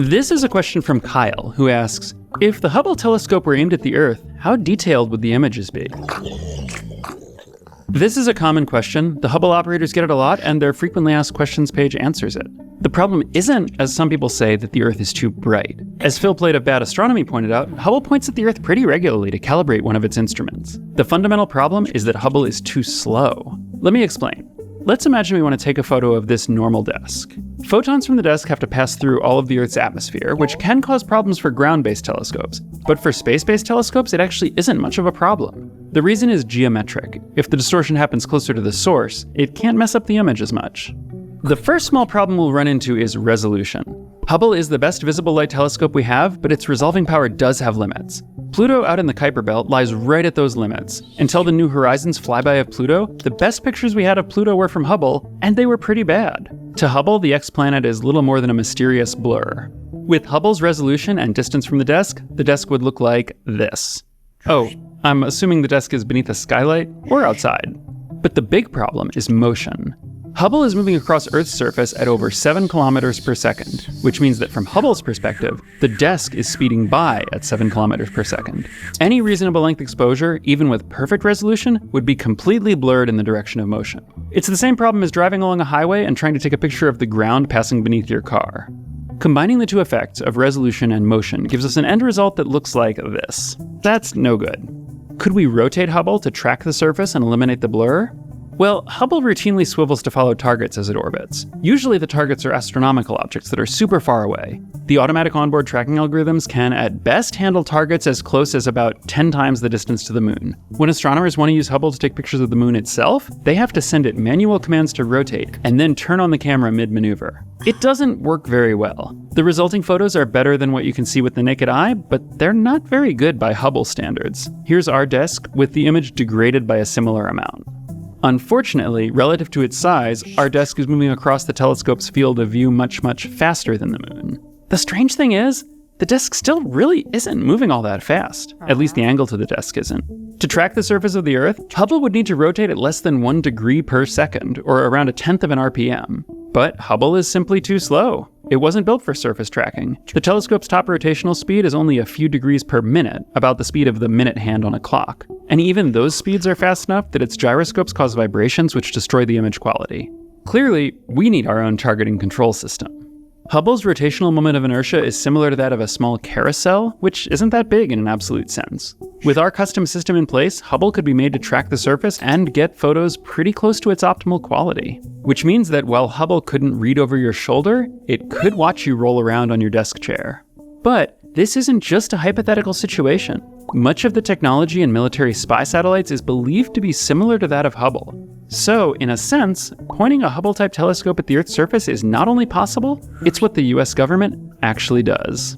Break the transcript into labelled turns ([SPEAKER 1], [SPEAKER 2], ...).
[SPEAKER 1] This is a question from Kyle, who asks, if the Hubble telescope were aimed at the Earth, how detailed would the images be? This is a common question. The Hubble operators get it a lot, and their frequently asked questions page answers it. The problem isn't, as some people say, that the Earth is too bright. As Phil Plait of Bad Astronomy pointed out, Hubble points at the Earth pretty regularly to calibrate one of its instruments. The fundamental problem is that Hubble is too slow. Let me explain. Let's imagine we want to take a photo of this normal desk. Photons from the desk have to pass through all of the Earth's atmosphere, which can cause problems for ground-based telescopes. But for space-based telescopes, it actually isn't much of a problem. The reason is geometric. If the distortion happens closer to the source, it can't mess up the image as much. The first small problem we'll run into is resolution. Hubble is the best visible light telescope we have, but its resolving power does have limits. Pluto out in the Kuiper Belt lies right at those limits. Until the New Horizons flyby of Pluto, the best pictures we had of Pluto were from Hubble, and they were pretty bad. To Hubble, the X-planet is little more than a mysterious blur. With Hubble's resolution and distance from the desk would look like this. Oh, I'm assuming the desk is beneath a skylight or outside. But the big problem is motion. Hubble is moving across Earth's surface at over 7 kilometers per second, which means that from Hubble's perspective, the desk is speeding by at 7 kilometers per second. Any reasonable length exposure, even with perfect resolution, would be completely blurred in the direction of motion. It's the same problem as driving along a highway and trying to take a picture of the ground passing beneath your car. Combining the two effects of resolution and motion gives us an end result that looks like this. That's no good. Could we rotate Hubble to track the surface and eliminate the blur? Well, Hubble routinely swivels to follow targets as it orbits. Usually the targets are astronomical objects that are super far away. The automatic onboard tracking algorithms can at best handle targets as close as about 10 times the distance to the moon. When astronomers want to use Hubble to take pictures of the moon itself, they have to send it manual commands to rotate and then turn on the camera mid-maneuver. It doesn't work very well. The resulting photos are better than what you can see with the naked eye, but they're not very good by Hubble standards. Here's our desk with the image degraded by a similar amount. Unfortunately, relative to its size, our desk is moving across the telescope's field of view much, much faster than the moon. The strange thing is, the desk still really isn't moving all that fast. At least the angle to the desk isn't. To track the surface of the Earth, Hubble would need to rotate at less than 1 degree per second, or around 1/10 of an RPM. But Hubble is simply too slow. It wasn't built for surface tracking. The telescope's top rotational speed is only a few degrees per minute, about the speed of the minute hand on a clock. And even those speeds are fast enough that its gyroscopes cause vibrations which destroy the image quality. Clearly, we need our own targeting control system. Hubble's rotational moment of inertia is similar to that of a small carousel, which isn't that big in an absolute sense. With our custom system in place, Hubble could be made to track the surface and get photos pretty close to its optimal quality. Which means that while Hubble couldn't read over your shoulder, it could watch you roll around on your desk chair. But this isn't just a hypothetical situation. Much of the technology in military spy satellites is believed to be similar to that of Hubble. So, in a sense, pointing a Hubble-type telescope at the Earth's surface is not only possible, it's what the US government actually does.